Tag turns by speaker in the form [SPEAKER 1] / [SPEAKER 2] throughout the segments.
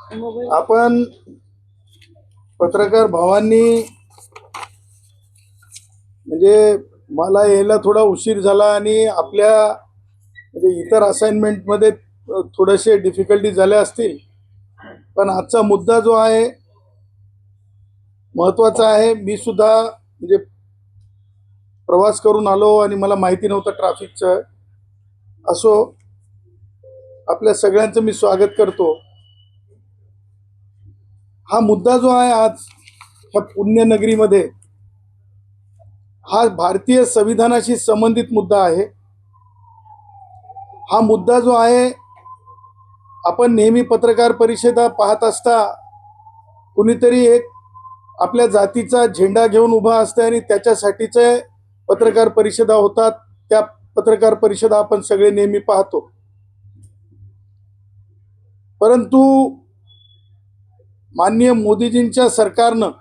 [SPEAKER 1] आपण पत्रकार भावांनी म्हणजे मला यायला थोडा उशीर झाला आणि आपल्या म्हणजे इतर असाइनमेंटमध्ये थोडेसे डिफिकल्टी झाल्या असतील, पण आजचा मुद्दा जो आहे महत्त्वाचा आहे. मी सुद्धा म्हणजे प्रवास करून आलो आणि मला माहिती नव्हतं ट्रॅफिकचं. असो, आपल्या सगळ्यांचं मी स्वागत करतो. हा मुद्दा जो आहे आज ह्या पुण्यनगरीमध्ये, हा भारतीय संविधानाशी संबंधित मुद्दा आहे. हा मुद्दा जो आहे, आपण नेहमी पत्रकार परिषदा पाहत असता कुणीतरी एक आपल्या जातीचा झेंडा घेऊन उभा असते आणि त्याच्यासाठीचे पत्रकार परिषदा होतात. त्या पत्रकार परिषदा आपण सगळे नेहमी पाहतो. परंतु माननीय मोदीजींच्या सरकारनं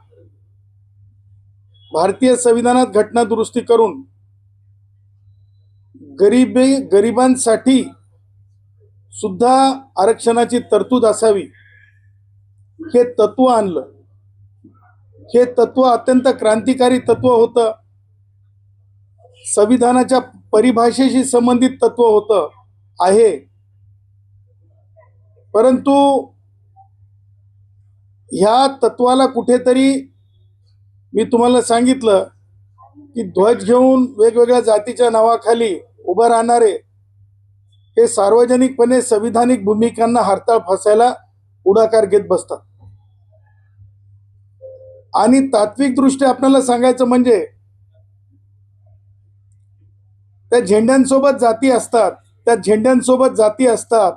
[SPEAKER 1] भारतीय संविधानात घटना दुरुस्ती करून गरिबांसाठी सुद्धा आरक्षणाची तरतूद असावी हे तत्व आणलं. हे तत्व अत्यंत क्रांतिकारी तत्व होतं. संविधानाच्या परिभाषेशी संबंधित तत्व होतं आहे. परंतु ह्या तत्वाला कुठेतरी मी तुम्हाला सांगितलं की ध्वज घेऊन वेगवेगळ्या जातीच्या नावाखाली उभं राहणारे हे सार्वजनिकपणे संविधानिक भूमिकांना हरताळ फासायला पुढाकार घेत बसतात. आणि तात्विकदृष्ट्या आपल्याला सांगायचं म्हणजे त्या झेंड्यांसोबत जाती असतात, त्या झेंड्यांसोबत जाती असतात,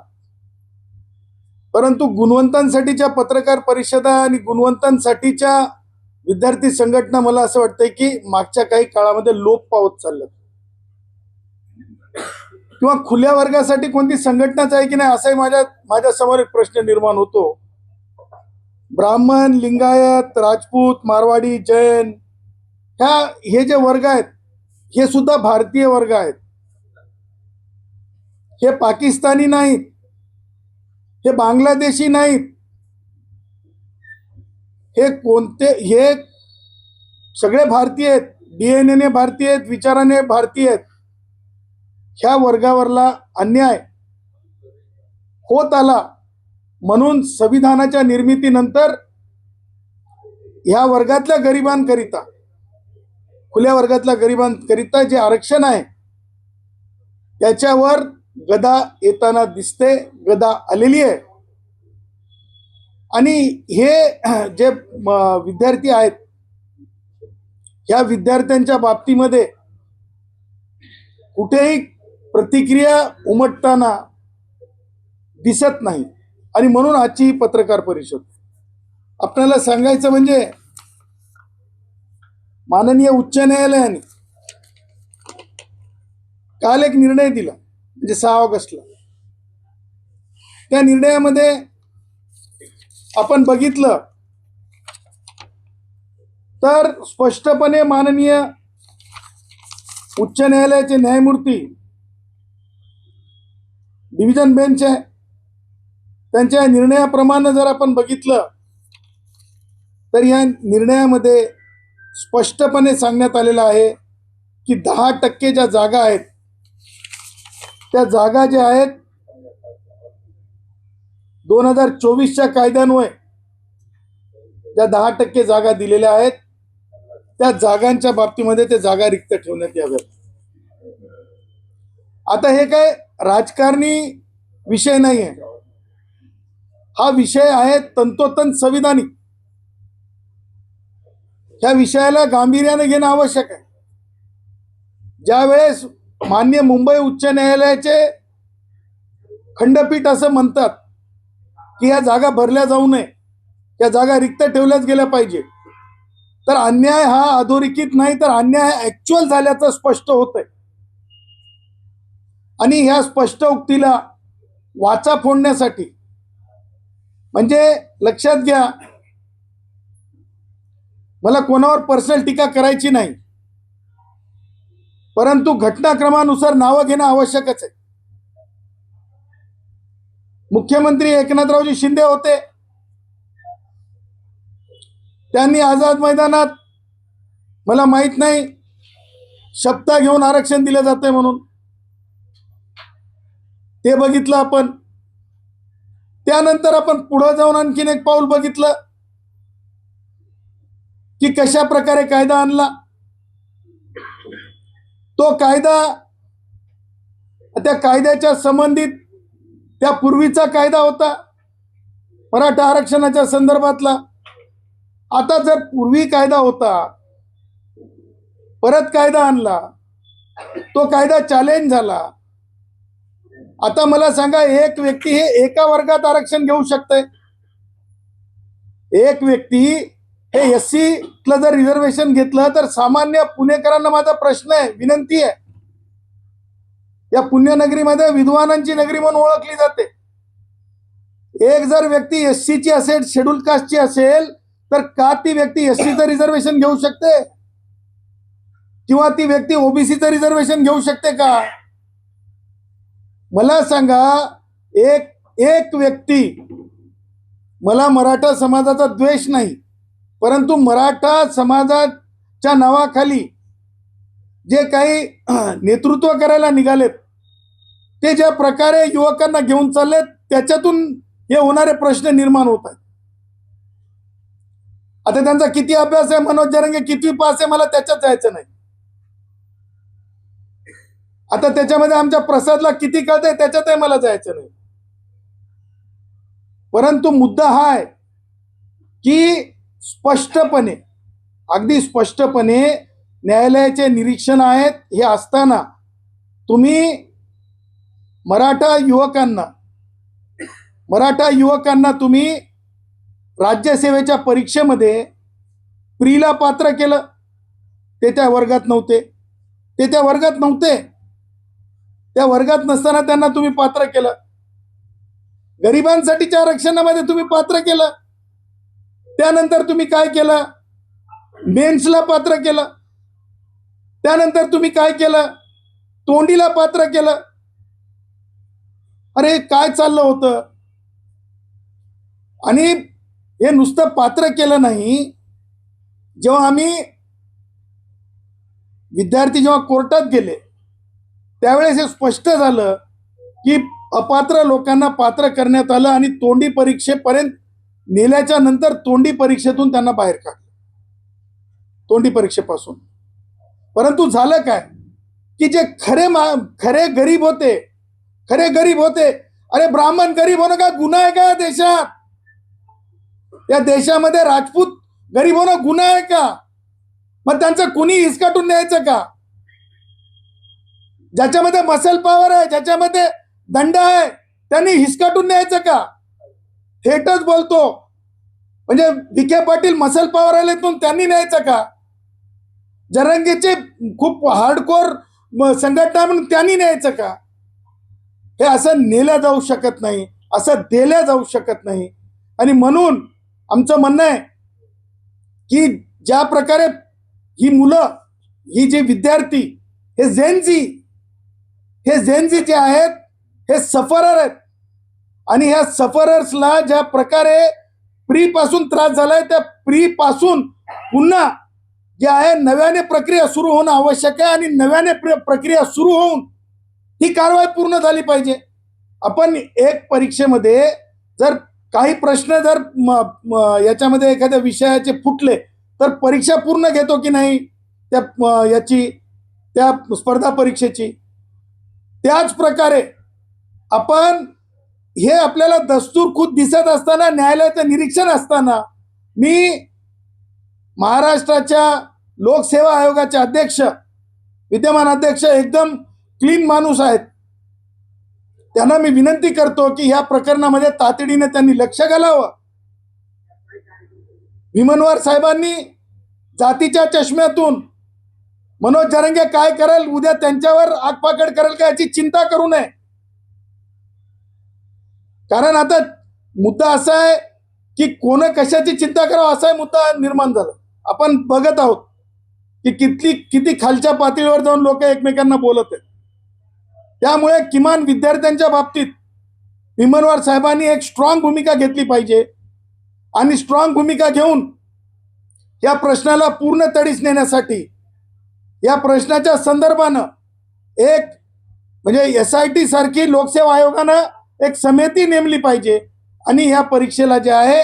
[SPEAKER 1] परंतु गुणवंतांसाठीच्या पत्रकार परिषदा आणि गुणवंतांसाठीच्या विद्यार्थी संघटना मला असं वाटतंय की मागच्या काही काळामध्ये लोप पावत चालल्यात. किंवा खुल्या वर्गासाठी कोणती संघटनाच आहे की नाही असाही माझ्या समोर एक प्रश्न निर्माण होतो. ब्राह्मण, लिंगायत, राजपूत, मारवाडी, जैन हे जे वर्ग आहेत हे सुद्धा भारतीय वर्ग आहेत. हे पाकिस्तानी नाहीत, हे बांगलादेशी नाहीत. हे सगळे भारतीय आहेत. डीएनएने भारतीय आहेत, विचाराने भारतीय आहेत. ह्या वर्गावरला अन्याय होत आला म्हणून संविधानाच्या निर्मितीनंतर ह्या वर्गातल्या गरिबांकरिता, खुल्या वर्गातल्या गरिबांकरिता जे आरक्षण आहे त्याच्यावर गदा येताना दिसते, गदा आलेली आहे. आणि हे जे विद्यार्थी आहेत ह्या विद्यार्थ्यांच्या बाबतीमध्ये कुठेही प्रतिक्रिया उमटताना दिसत नाही. आणि म्हणून आजची ही पत्रकार परिषद. आपल्याला सांगायचं म्हणजे माननीय उच्च न्यायालयाने काल एक निर्णय दिला, म्हणजे 6 ऑगस्टला. त्या निर्णयामध्ये आपण बघितलं तर स्पष्टपणे माननीय उच्च न्यायालयाचे न्यायमूर्ती डिव्हिजन बेंच आहे, त्यांच्या निर्णयाप्रमाणे जर आपण बघितलं तर या निर्णयामध्ये स्पष्टपणे सांगण्यात आलेलं आहे की 10% ज्या जागा आहेत त्या जागा ज्या आहेत 2024च्या कायद्यान्वये ज्या 10% जागा दिलेल्या आहेत त्या जागांच्या बाबतीमध्ये त्या जागा रिक्त ठेवण्यात याव्यात. आता हे काय राजकारणी विषय नाही आहे. हा विषय आहे तंतोतंत संविधानिक. ह्या विषयाला गांभीर्याने घेणं आवश्यक आहे. ज्यावेळेस माननीय मुंबई उच्च न्यायालयाचे खंडपीठ असं म्हणतात की ह्या जागा भरल्या जाऊ नये, या जागा रिक्त ठेवल्याच गेल्या पाहिजे, तर अन्याय हा अधोरेखित नाही तर अन्याय ऍक्च्युअल झाल्याचं स्पष्ट होतंय. आणि ह्या स्पष्ट उक्तीला वाचा फोडण्यासाठी, म्हणजे लक्षात घ्या, मला कोणावर पर्सनल टीका करायची नाही, परंतु घटनाक्रमानुसार नावं घेणं आवश्यकच आहे. मुख्यमंत्री एकनाथरावजी शिंदे होते, त्यांनी आझाद मैदानात मला माहित नाही शब्द घेऊन आरक्षण दिलं जाते म्हणून ते बघितलं आपण. त्यानंतर आपण पुढे जाऊन आणखीन एक पाऊल बघितलं की कशा प्रकारे कायदा आणला. तो कायदा त्या कायद्याच्या संबंधित त्या पूर्वीचा कायदा होता मराठा आरक्षणाच्या संदर्भातला. आता जर पूर्वी कायदा होता परत कायदा आणला तो कायदा चॅलेंज झाला. आता मला सांगा एक व्यक्ती हे एका वर्गात आरक्षण घेऊ शकते. एक व्यक्ती हे एससी ला जर रिझर्वेशन घेतलं तर सामान्य पुणेकरांना माझा प्रश्न आहे विनंती आहे या पुण्यनगरीमध्ये विद्वानांची नगरी म्हणून ओळखली जाते. एक जर व्यक्ती एससीची असेल शेड्यूल कास्टची असेल तर का ती व्यक्ती एससीचं रिझर्वेशन घेऊ शकते किंवा ती व्यक्ती ओबीसीचं रिझर्वेशन घेऊ शकते का? मला सांगा एक व्यक्ती मला मराठा समाजाचा द्वेष नाही परंतु मराठा समाजाच्या नावाखाली जे काही नेतृत्व करायला निघालेत ते ज्या प्रकारे युवकांना घेऊन चाललेत त्याच्यातून हे होणारे प्रश्न निर्माण होत आहेत. आता त्यांचा किती अभ्यास आहे मनोज जरंगे किती पास आहे मला त्याच्यात जायचं नाही. आता त्याच्यामध्ये आमच्या प्रसादला किती कळतंय त्याच्यातही मला जायचं नाही. परंतु मुद्दा हा आहे की स्पष्टपणे अगदी स्पष्टपणे न्यायालयाचे निरीक्षण आहेत हे असताना तुम्ही मराठा युवकांना तुम्ही राज्यसेवेच्या परीक्षेमध्ये प्रीला पात्र केलं. ते त्या वर्गात नव्हते. त्या वर्गात नसताना त्यांना तुम्ही पात्र केलं. गरिबांसाठीच्या आरक्षणामध्ये तुम्ही पात्र केलं. त्यानंतर तुम्ही काय केलं मेन्सला पात्र केलं. त्यानंतर तुम्ही काय केलं तोंडीला पात्र केलं. अरे काय चाललं होतं. आणि हे नुसतं पात्र केलं नाही. जेव्हा आम्ही विद्यार्थी जेव्हा कोर्टात गेले त्यावेळेस हे स्पष्ट झालं की अपात्र लोकांना पात्र करण्यात आलं आणि तोंडी परीक्षेपर्यंत नेल्याच्या नंतर तोंडी परीक्षेतून त्यांना बाहेर काढलं तोंडी परीक्षेपासून. परंतु झालं काय की जे खरे गरीब होते अरे ब्राह्मण गरीब होणं का गुन्हा आहे का या देशात? या देशामध्ये राजपूत गरीब होणं गुन्हा आहे का? मग त्यांचं कुणी हिसकाटून न्यायचं का? ज्याच्यामध्ये मसल पॉवर आहे ज्याच्यामध्ये दंड आहे त्यांनी हिसकाटून न्यायचं का? थेटच बोलतो म्हणजे विखे पाटील मसल पॉवर आलेतून त्यांनी न्यायचं का? जरंगेचे खूप हार्डकोर संघटना म्हणून त्यांनी न्यायचं का? हे असं नेलं जाऊ शकत नाही, असं दिलं जाऊ शकत नाही. आणि म्हणून आमचं म्हणणं आहे की ज्या प्रकारे ही मुलं ही जे विद्यार्थी हे जेनजी जे आहेत हे सफरर आहेत आणि ह्या सफरर्सला ज्या प्रकारे प्री पासून त्रास झालाय त्या प्री पासून पुन्हा जे आहे नव्याने प्रक्रिया सुरू होणं आवश्यक आहे आणि नव्याने प्रक्रिया सुरू होऊन ही कारवाई पूर्ण झाली पाहिजे. आपण एक परीक्षेमध्ये जर काही प्रश्न जर याच्यामध्ये एखाद्या विषयाचे फुटले तर परीक्षा पूर्ण घेतो की नाही त्या स्पर्धा परीक्षेची. त्याच प्रकारे आपण हे आपल्याला दस्तूर खुद दिसत असताना न्यायालयाचं निरीक्षण असताना मी महाराष्ट्राच्या लोकसेवा आयोगाचे अध्यक्ष विद्यमान अध्यक्ष एकदम क्लीन माणूस आहेत त्यांना मी विनंती करतो की या प्रकरणामध्ये तातडीने त्यांनी लक्ष घालावं. भीमनवार साहेबांनी जातीच्या चष्म्यातून मनोज जरंगे काय करेल उद्या त्यांच्यावर आगपाकड करेल का याची चिंता करू नये. कारण आता मुद्दा असा आहे की कोण कशाची चिंता करावं असा मुद्दा निर्माण झाला. आपण बघत आहोत की किती खालच्या पातळीवर जाऊन लोक एकमेकांना बोलत आहेत. त्यामुळे किमान विद्यार्थ्यांच्या बाबतीत भीमनवार साहेबांनी एक स्ट्रॉंग भूमिका घेतली पाहिजे आणि स्ट्रॉंग भूमिका घेऊन या प्रश्नाला पूर्ण तडीस नेण्यासाठी या प्रश्नाच्या संदर्भानं एक म्हणजे SIT सारखी लोकसेवा आयोगानं एक समिती नेमली पाहिजे आणि ह्या परीक्षेला जे आहे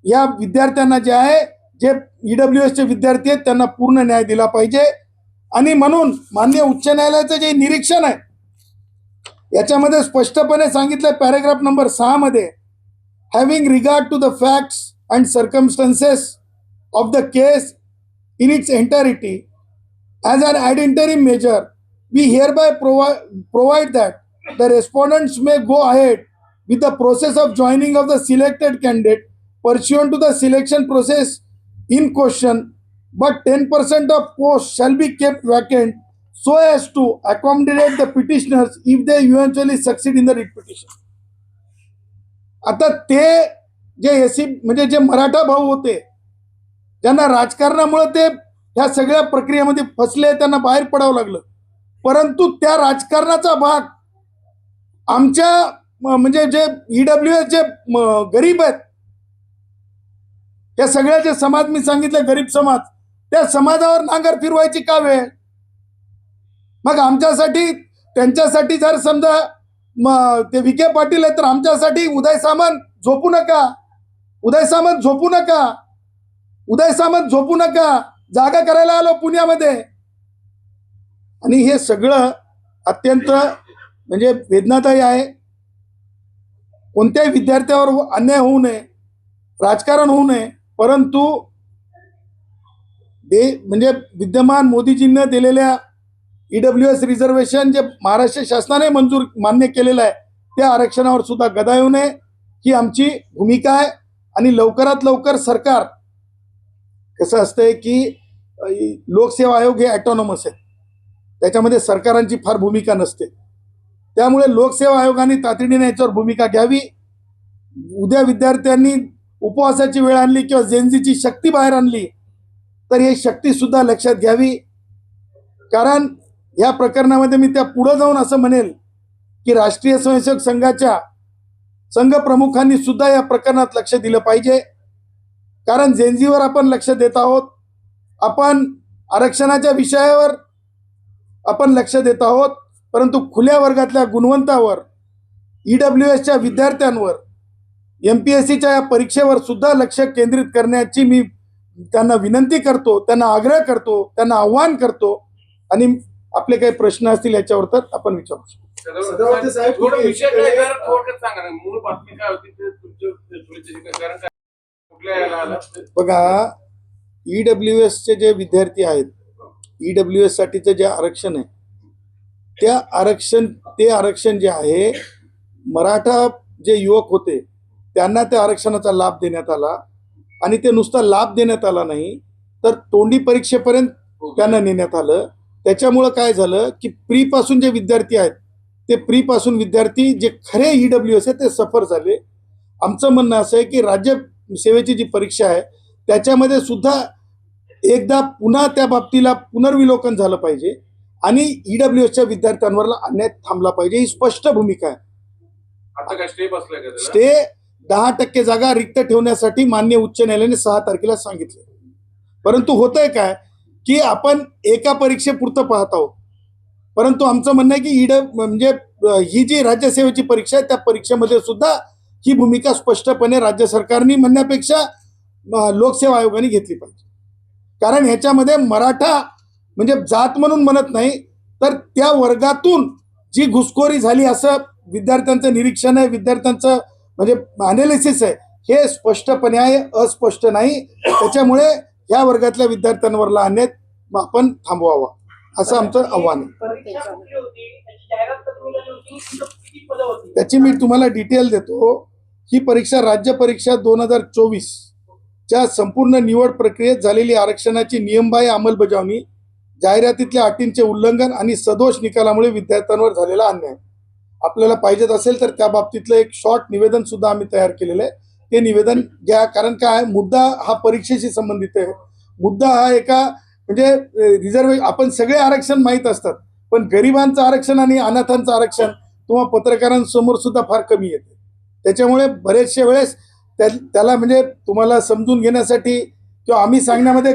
[SPEAKER 1] या विद्यार्थ्यांना जे आहे जे EWSचे विद्यार्थी आहेत त्यांना पूर्ण न्याय दिला पाहिजे. आणि म्हणून माननीय उच्च न्यायालयाचं जे निरीक्षण आहे याच्यामध्ये स्पष्टपणे सांगितलं पॅराग्राफ नंबर 6 मध्ये, having regard to the facts and circumstances of the case in its entirety as an ad interim measure, we hereby provide that the respondents may go ahead with the process of joining of the selected candidate pursuant to the selection process in question, but 10% of posts shall be kept vacant so as to accommodate the petitioners if they eventually succeed in the writ petition. आता ते जे SC म्हणजे जे मराठा भाऊ होते ज्यांना राजकारणामुळे ते ह्या सगळ्या प्रक्रियेमध्ये फसले, त्यांना बाहेर पडावं लागलं, परंतु त्या राजकारणाचा भाग आमच्या म्हणजे जे EWS जे गरीब आहेत या सगळ्या जे समाज मी सांगितले गरीब समाज, त्या समाजावर नांगर फिरवायची का वेळ? मग आमच्यासाठी त्यांच्यासाठी जर समजा ते विखे पाटील आहेत तर आमच्यासाठी उदय सामंत झोपू नका, उदय सामंत झोपू नका, उदय सामंत झोपू नका, जागा करायला आलो पुण्यामध्ये. आणि हे सगळं अत्यंत म्हणजे वेदनादायी आहे. कोणत्याही विद्यार्थ्यावर अन्याय होऊ नये, राजकारण होऊ नये, परंतु म्हणजे विद्यमान मोदीजींनी दिलेल्या EWS रिझर्वेशन जे महाराष्ट्र शासनाने मान्य केलेलं आहे त्या आरक्षणावर सुद्धा गदा येऊ नये ही आमची भूमिका आहे. आणि लवकरात लवकर सरकार कसं असतंय की लोकसेवा आयोग हे ऑटोनॉमस आहे, त्याच्यामध्ये सरकारांची फार भूमिका नसते, त्यामुळे लोकसेवा आयोगाने तातडीने याच्यावर भूमिका घ्यावी. उद्या विद्यार्थ्यांनी उपवासाची वेळ आणली किंवा जेनझीची शक्ती बाहेर आणली तर ही शक्ती सुद्धा लक्षात घ्यावी. कारण या प्रकरणामध्ये मी त्या पुढे जाऊन असं म्हणेल की राष्ट्रीय स्वयंसेवक संघाच्या संघ प्रमुखांनी सुद्धा या प्रकरणात लक्ष दिलं पाहिजे. कारण जेनझीवर आपण लक्ष देत आहोत, आपण आरक्षणाच्या विषयावर आपण लक्ष देत आहोत, परंतु खुल्या वर्गातल्या गुणवंतावर EWSच्या विद्यार्थ्यांवर MPSCच्या या परीक्षेवर सुद्धा लक्ष केंद्रित करण्याची मी त्यांना विनंती करतो, त्यांना आग्रह करतो, त्यांना आव्हान करतो. आणि आपले काही प्रश्न असतील याच्यावर तर आपण विचारू शकतो. बघा, EWSचे जे विद्यार्थी आहेत, EWS साठीचं जे आरक्षण आहे ते आरक्षण जे आहे मराठा जे युवक होते त्यांना त्या आरक्षणाचा लाभ देण्यात आला. आणि ते नुसता लाभ देण्यात आला नाही तर तोंडी परीक्षेपर्यंत त्यांना नेण्यात आलं. त्याच्यामुळं काय झालं की प्री पासून जे विद्यार्थी आहेत ते प्री पासून विद्यार्थी जे खरे EWS आहेत ते सफर झाले. आमचं म्हणणं असं आहे की राज्य सेवेची जी परीक्षा आहे त्याच्यामध्ये सुद्धा एकदा पुन्हा त्या बाबतीला पुनर्विलोकन झालं पाहिजे आणि EWSच्या विद्यार्थ्यांवर अन्याय थांबला पाहिजे, ही स्पष्ट भूमिका आहे.
[SPEAKER 2] आता काय स्टे बसलाय का?
[SPEAKER 1] स्टे 10% जागा रिक्त ठेवण्यासाठी माननीय उच्च न्यायालयाने 6 तारखेला सांगितले. परंतु होतंय काय की आपण एका परीक्षेपुरतं पाहत आहोत, परंतु आमचं म्हणणं आहे की म्हणजे ही जी राज्यसेवेची परीक्षा आहे त्या परीक्षेमध्ये सुद्धा ही भूमिका स्पष्टपणे राज्य सरकारने म्हणण्यापेक्षा लोकसेवा आयोगाने घेतली पाहिजे. कारण ह्याच्यामध्ये मराठा म्हणजे जात म्हणून म्हणत नाही तर त्या वर्गातून जी घुसखोरी झाली असं विद्यार्थ्यांचं निरीक्षण आहे, विद्यार्थ्यांचं म्हणजे अनालिसिस आहे, हे स्पष्टपणे आहे, अस्पष्ट नाही. त्याच्यामुळे या वर्गातल्या विद्यार्थ्यांवरला अन्याय आपण थांबवावा असं आमचं आव्हान आहे. त्याची मी तुम्हाला डिटेल देतो. ही परीक्षा राज्य परीक्षा 2024 च्या संपूर्ण निवड प्रक्रियेत झालेली आरक्षणाची नियमबाह्य अंमलबजावणी, जाहिरातीतल्या अटींचे उल्लंघन आणि सदोष निकालामुळे विद्यार्थ्यांवर झालेला अन्याय. आपल्याला पाहिजेत असेल तर त्या बाबतीतलं एक शॉर्ट निवेदन सुद्धा आम्ही तयार केलेलं आहे, ते निवेदन घ्या. कारण काय मुद्दा हा परीक्षेशी संबंधित आहे. मुद्दा हा एका म्हणजे रिझर्वेशन, आपण सगळे आरक्षण माहीत असतात पण गरिबांचं आरक्षण आणि अनाथांचं आरक्षण किंवा पत्रकारांसमोर सुद्धा फार कमी येते. त्याच्यामुळे बरेचशा वेळेस त्याला म्हणजे तुम्हाला समजून घेण्यासाठी किंवा आम्ही सांगण्यामध्ये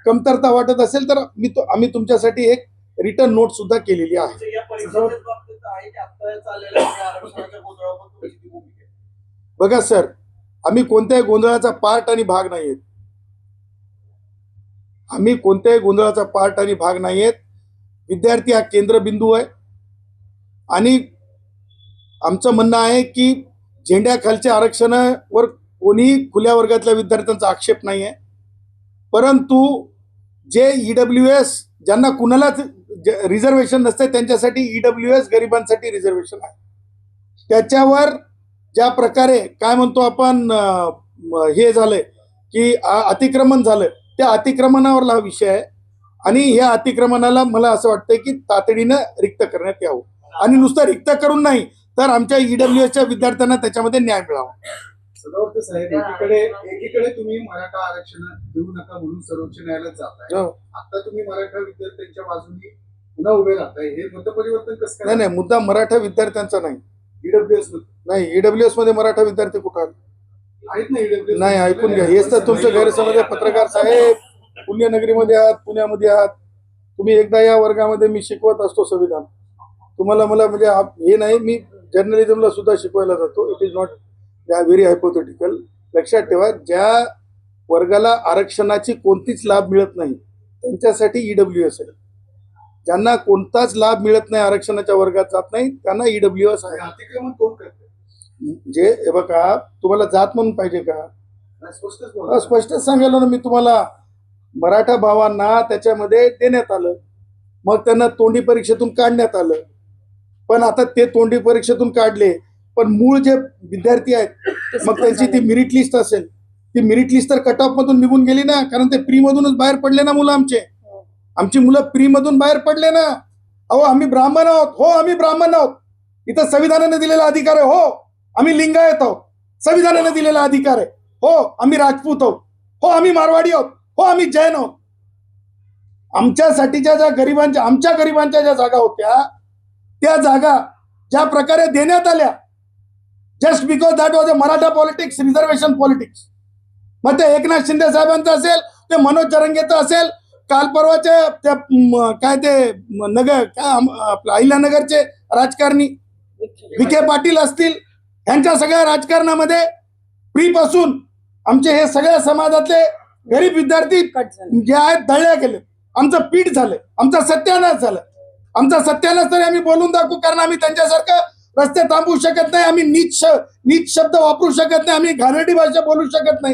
[SPEAKER 1] कमतरता वाटत असेल तर आम्ही तुमच्यासाठी एक रिटर्न नोट सुद्धा केलेली आहे.
[SPEAKER 3] या परीक्षेच्या बाबतीत आहे की आता चाललेल्या या आरक्षणाच्या गोंधळावर तुमची किती भूमिका आहे?
[SPEAKER 1] बघा सर, आम्ही कोणत्याही गोंधळाचा पार्ट आणि भाग नाहीयेत. आम्ही कोणत्याही गोंधळाचा पार्ट आणि भाग नाहीयेत. विद्यार्थी हा केंद्रबिंदू आहे आणि आमचं म्हणणं आहे की झेंड्याखालच्या आरक्षणावर कोणी खुल्या वर्गातल्या विद्यार्थ्यांचा आक्षेप नाही आहे, परंतु जे EWS ज्यांना कुणालाच रिझर्वेशन नसते त्यांच्यासाठी EWS गरिबांसाठी रिझर्वेशन आहे. त्याच्यावर ज्या प्रकारे काय म्हणतो आपण हे झालंय की अतिक्रमण झालं, त्या अतिक्रमणावरला हा विषय आहे आणि या अतिक्रमणाला मला असं वाटतंय की तातडीनं रिक्त करण्यात यावं आणि नुसतं रिक्त करून नाही तर आमच्या EWSच्या विद्यार्थ्यांना त्याच्यामध्ये न्याय मिळावा.
[SPEAKER 4] सदावर्ते साहेब, एकीकडे तुम्ही मराठा आरक्षण देऊ नका म्हणून सर्वोच्च न्यायालयात जाताय.
[SPEAKER 1] हो.
[SPEAKER 4] आता तुम्ही मराठा विद्यार्थ्यांच्या बाजूने पुन्हा उभे राहताय. हे मतपरिवर्तन कसं
[SPEAKER 1] नाही नाही, मुद्दा मराठा विद्यार्थ्यांचा नाही.
[SPEAKER 4] EWS
[SPEAKER 1] नाही, EWS मध्ये मराठा विद्यार्थी कुठं आले?
[SPEAKER 4] आहेत ना EWS?
[SPEAKER 1] नाही, ऐकून घ्या. हेच तर तुमचं गैरसमज आहे. पत्रकार साहेब, पुण्यनगरीमध्ये आहात, पुण्यामध्ये आहात. तुम्ही एकदा या वर्गामध्ये मी शिकवत असतो संविधान. तुम्हाला मला म्हणजे हे नाही, मी जर्नलिझमला सुद्धा शिकवायला जातो. It is not very hypothetical. लक्षात ठेवा, ज्या वर्गाला आरक्षणाची कोणतीच लाभ मिळत नाही त्यांच्यासाठी EWS आहे. ज्यांना कोणताच लाभ मिळत नाही, आरक्षणाच्या वर्गात जात नाही, त्यांना EWS आहे.
[SPEAKER 4] अतिक्रमण कोण करते?
[SPEAKER 1] जे हे बघा, तुम्हाला जात म्हणून पाहिजे का?
[SPEAKER 4] स्पष्टच बोला.
[SPEAKER 1] स्पष्टच सांगायला ना मी तुम्हाला. मराठा भावांना त्याच्यामध्ये देण्यात आलं, मग त्यांना तोंडी परीक्षेतून काढण्यात आलं. पण आता ते तोंडी परीक्षेतून काढले, पण मूळ जे विद्यार्थी आहेत मग त्यांची ती मेरिट लिस्ट असेल, ती मेरिट लिस्ट तर कट ऑफ मधून निघून गेली ना, कारण ते प्री मधूनच बाहेर पडले ना मुलं. आमची मुलं प्री मधून बाहेर पडले ना. अहो, आम्ही ब्राह्मण आहोत. हो, आम्ही ब्राह्मण आहोत. इथं संविधानाने दिलेला अधिकार आहे. हो, आम्ही लिंगायत आहोत. संविधानाने दिलेला अधिकार आहे. हो, आम्ही राजपूत आहोत. हो, आम्ही मारवाडी आहोत. हो, आम्ही जैन आहोत. आमच्यासाठीच्या ज्या गरिबांच्या, आमच्या गरिबांच्या ज्या जागा होत्या, त्या जागा ज्या प्रकारे देण्यात आल्या, just because that was a Maratha politics, reservation politics. मग ते एकनाथ शिंदे साहेबांचं असेल, ते मनोज जरंगेचं असेल, काल परवाचे काय ते नगर काय आपलं अहिल्यानगरचे राजकारणी विखे पाटील असतील, यांच्या सगळ्या राजकारणामध्ये प्रीपासून आमचे हे सगळ्या समाजातले गरीब विद्यार्थी जे आहेत दळले गेले. आमचं पीठ झालं, आमचा सत्यानाश झालं. आमचा सत्यानाश तरी आम्ही बोलून दाखवू, कारण आम्ही त्यांच्यासारखं रस्ते थांबवू शकत नाही, आम्ही नीच शब्द वापरू शकत नाही, आम्ही घाणेरडी भाषा बोलू शकत नाही,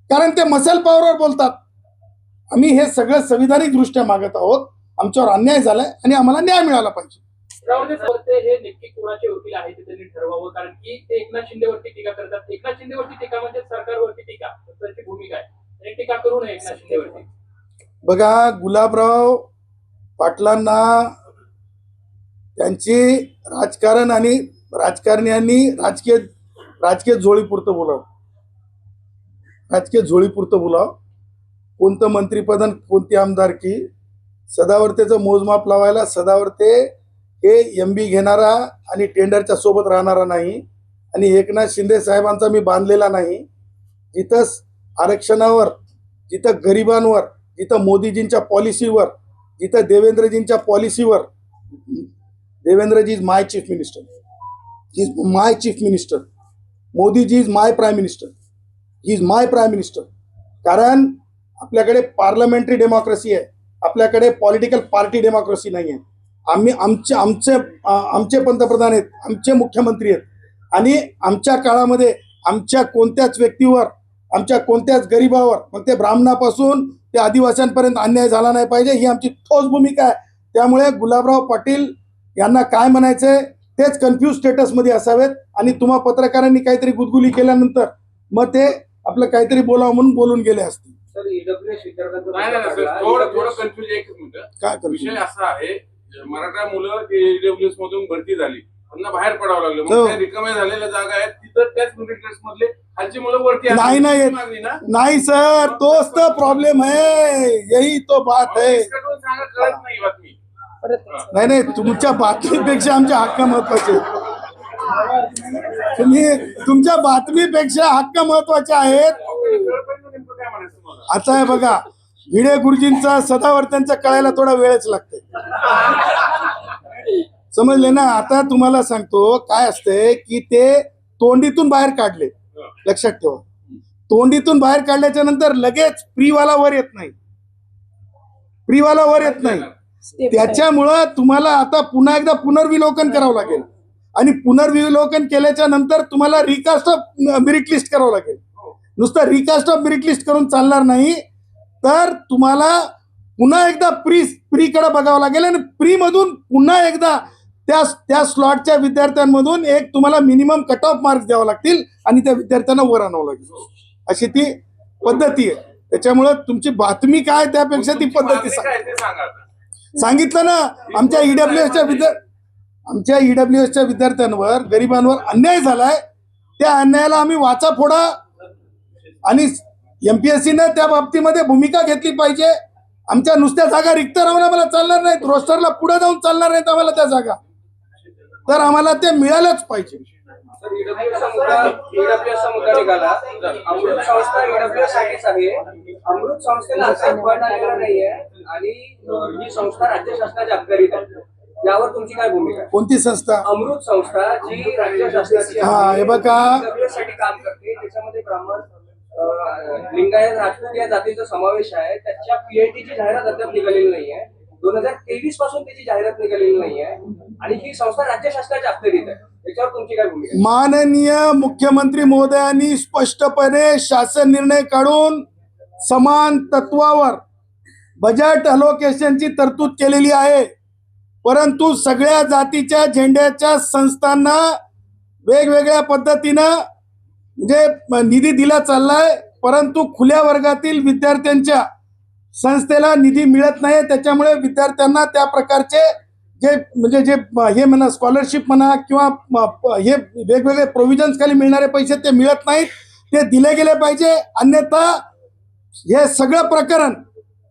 [SPEAKER 1] कारण ते मसल पावरवर बोलतात. आम्ही हे सगळं संविधानिक दृष्ट्या मागत आहोत. आमच्यावर अन्याय झालाय आणि आम्हाला न्याय मिळाला पाहिजे.
[SPEAKER 5] हे नक्की कोणाचे वकील आहे ते त्यांनी ठरवावं, कारण की ते एकनाथ शिंदेवरती टीका करतात. एकनाथ शिंदेवरती टीका म्हणजे सरकारवरती टीका, त्यांची भूमिका आहे. त्यांनी टीका करू नये एकनाथ शिंदेवरती.
[SPEAKER 1] बघा, गुलाबराव पाटलांना त्यांची राजकारण आणि राजकारण्यांनी राजकीय झोळीपुरतं बोलावं, राजकीय झोळीपुरतं बोलावं. कोणतं मंत्रीपद आणि कोणती आमदारकी, सदावर्तेचं मोजमाप लावायला सदावर्ते हे MB घेणारा आणि टेंडरच्या सोबत राहणारा नाही, आणि एकनाथ शिंदे साहेबांचा मी बांधलेला नाही. जिथं आरक्षणावर, जिथं गरिबांवर, जिथं मोदीजींच्या पॉलिसीवर, जिथं देवेंद्रजींच्या पॉलिसीवर, Devendraji is my chief minister, he is my chief minister. Modiji is my prime minister, he is my prime minister. कारण आपल्याकडे पार्लमेंटरी डेमोक्रेसी आहे, आपल्याकडे पॉलिटिकल पार्टी डेमोक्रेसी नाही आहे. आमचे पंतप्रधान आहेत, आमचे मुख्यमंत्री आहेत, आणि आमच्या काळामध्ये आमच्या कोणत्याच व्यक्तीवर, आमच्या कोणत्याच गरीबावर, मग ते ब्राह्मणापासून ते आदिवासींपर्यंत अन्याय झाला नाही पाहिजे, ही आमची ठोस भूमिका आहे. त्यामुळे गुलाबराव पाटील यांना काय म्हणायचंय तेच कन्फ्यूज स्टेटसमध्ये असावेत, आणि तुम्हा पत्रकारांनी काहीतरी गुदगुली केल्यानंतर मग ते आपलं काहीतरी बोलावं म्हणून बोलून गेले असतील.
[SPEAKER 2] थोडं कन्फ्युज. एक मिनिट,
[SPEAKER 1] काय
[SPEAKER 2] विषय असा आहे, मराठा मुलं EWS मधून भरती झाली, त्यांना बाहेर पडावं लागलं, मग त्या रिकाम्या झालेल्या जागा आहेत तिथं त्याच मेरिट लिस्ट मधले खालची मुलं वरती
[SPEAKER 1] नाही नाही सर, तोच तर प्रॉब्लेम आहे, यही तो बात है.
[SPEAKER 2] कळत नाही बातमी.
[SPEAKER 1] नाही, तुमच्या बातमीपेक्षा आमच्या हक्क महत्वाचे. तुम्ही तुमच्या बातमीपेक्षा हक्क महत्वाचे आहेत.
[SPEAKER 2] काय म्हणायचं मग?
[SPEAKER 1] आता आहे बघा, भिडे गुरुजींचा सदावर त्यांच्या कळायला थोडा वेळच लागते. समजले ना. आता तुम्हाला सांगतो काय असतंय की ते तोंडीतून बाहेर काढले, लक्षात ठेवा. तोंडीतून बाहेर काढल्याच्या नंतर लगेच प्रीवाला वर येत नाही, प्रीवाला वर येत नाही. त्याच्यामुळं तुम्हाला आता पुन्हा एकदा पुनर्विलोकन करावं लागेल आणि पुनर्विलोकन केल्याच्या नंतर तुम्हाला रिकास्ट ऑफ मेरिट लिस्ट करावं लागेल. नुसतं रिकास्ट ऑफ मेरिट लिस्ट करून चालणार नाही, तर तुम्हाला पुन्हा एकदा प्रीकडे बघावं लागेल आणि प्री मधून पुन्हा एकदा त्या स्लॉटच्या विद्यार्थ्यांमधून एक तुम्हाला मिनिमम कट ऑफ मार्क्स द्यावं लागतील आणि त्या विद्यार्थ्यांना वर आणावं लागेल. अशी ती पद्धती आहे. त्याच्यामुळे तुमची बातमी काय त्यापेक्षा ती पद्धती
[SPEAKER 2] मागणी काय ते सांगा आता.
[SPEAKER 1] सांगितलं ना. आमच्या ईडब्ल्यूएसच्या विद्यार्थ्यांवर, गरिबांवर अन्याय झालाय. त्या अन्यायाला आम्ही वाचा फोडा आणि एमपीएससीनं त्या बाबतीमध्ये भूमिका घेतली पाहिजे. आमच्या नुसत्या जागा रिक्त राहून आम्हाला चालणार नाहीत, रोस्टरला पुढे जाऊन चालणार नाहीत आम्हाला त्या जागा, तर आम्हाला ते मिळालंच पाहिजे.
[SPEAKER 6] सर, ईडब्ल्यूएसचा मुद्दा निघाला. अमृत संस्था ईडब्ल्यूएस साठीच आहे. अमृत संस्थेला असं फंड आलेलं नाहीये आणि ही संस्था राज्य शासनाच्या अखत्यारीत आहे. यावर तुमची काय भूमिका आहे?
[SPEAKER 1] कोणती संस्था?
[SPEAKER 6] अमृत संस्था जी राज्य शासनाची
[SPEAKER 1] हा, हे बघा.
[SPEAKER 6] ईडब्ल्यूएस साठी काम करते. त्याच्यामध्ये ब्राह्मण, लिंगायत, राजपूत या जातीचा समावेश आहे. त्याच्या पीआयटीची जाहिरात अद्याप निघालेली नाहीये. 2023 पासून त्याची जाहिरात निघालेली नाहीये आणि ही संस्था राज्य शासनाच्या अखत्यारीत आहे. त्याच्यावर तुमची काय भूमिका आहे?
[SPEAKER 1] माननीय मुख्यमंत्री महोदयांनी स्पष्टपणे शासन निर्णय काढून समान तत्वावर बजेट अलोकेशनची तरतूद केलेली आहे. परंतु सगळ्या जातीच्या झेंड्याच्या संस्थांना वेगवेगळ्या पद्धतीनं म्हणजे निधी दिला चाललाय, परंतु खुल्या वर्गातील विद्यार्थ्यांच्या संस्थेला निधी मिळत नाही. त्याच्यामुळे विद्यार्थ्यांना त्या प्रकारचे जे म्हणजे जे हे म्हणा स्कॉलरशिप म्हणा किंवा हे वेगवेगळे प्रोव्हिजन्स खाली मिळणारे पैसे ते मिळत नाहीत, ते दिले गेले पाहिजे. अन्यथा हे सगळं प्रकरण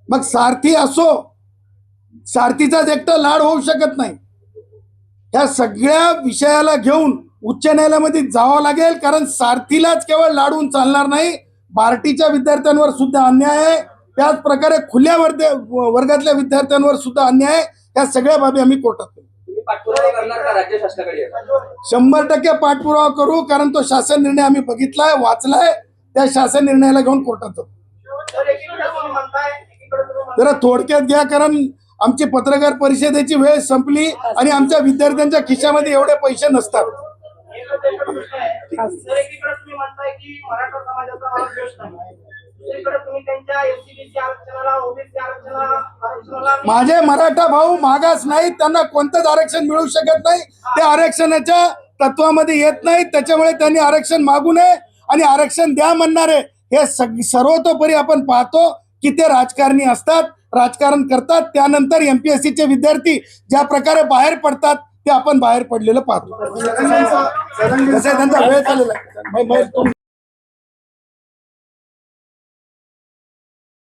[SPEAKER 1] मग सारथी असो, सारथीचाच एकटा लाड होऊ शकत नाही. ह्या सगळ्या विषयाला घेऊन उच्च न्यायालयामध्ये जावं लागेल, कारण सारथीलाच केवळ लाडून चालणार नाही, बार्टीच्या विद्यार्थ्यांवर सुद्धा अन्याय आहे. त्याच प्रकारे खुल्या वर्गातल्या विद्यार्थ्यांवर सुद्धा अन्याय आहे. या सगळ्या बाबी आम्ही कोर्टात करू.
[SPEAKER 6] तुम्ही पाठपुरावा करणार का राज्य शासनाकडे?
[SPEAKER 1] 100% पाठपुरावा करू, कारण तो शासन निर्णय आम्ही बघितलाय, वाचलाय. त्या शासन निर्णयाला घेऊन कोर्टात जाऊ. जरा थोडक्यात घ्या, कारण आमची पत्रकार परिषदेची वेळ संपली आणि आमच्या विद्यार्थ्यांच्या खिशामध्ये एवढे पैसे नसतात.
[SPEAKER 3] एकीकडे तुम्ही म्हणताय की मराठा समाजाचा मला द्वेष नाही, दुसरीकडे तुम्ही त्यांच्या एससीबीसी आरक्षणाला, ओबीसी आरक्षणाला
[SPEAKER 1] माझे मराठा भाऊ मागास नाहीत, त्यांना कोणतंच आरक्षण मिळू शकत नाही. ते आरक्षणाच्या तत्वामध्ये येत नाही. त्याच्यामुळे त्यांनी आरक्षण मागू नये आणि आरक्षण द्या म्हणणारे हे सर्वतोपरी आपण पाहतो की ते राजकारणी असतात, राजकारण करतात. त्यानंतर एमपीएससीचे विद्यार्थी ज्या प्रकारे बाहेर पडतात ते आपण बाहेर पडलेलं पाहतो. कसं आहे, त्यांचा वेळ झालेला आहे.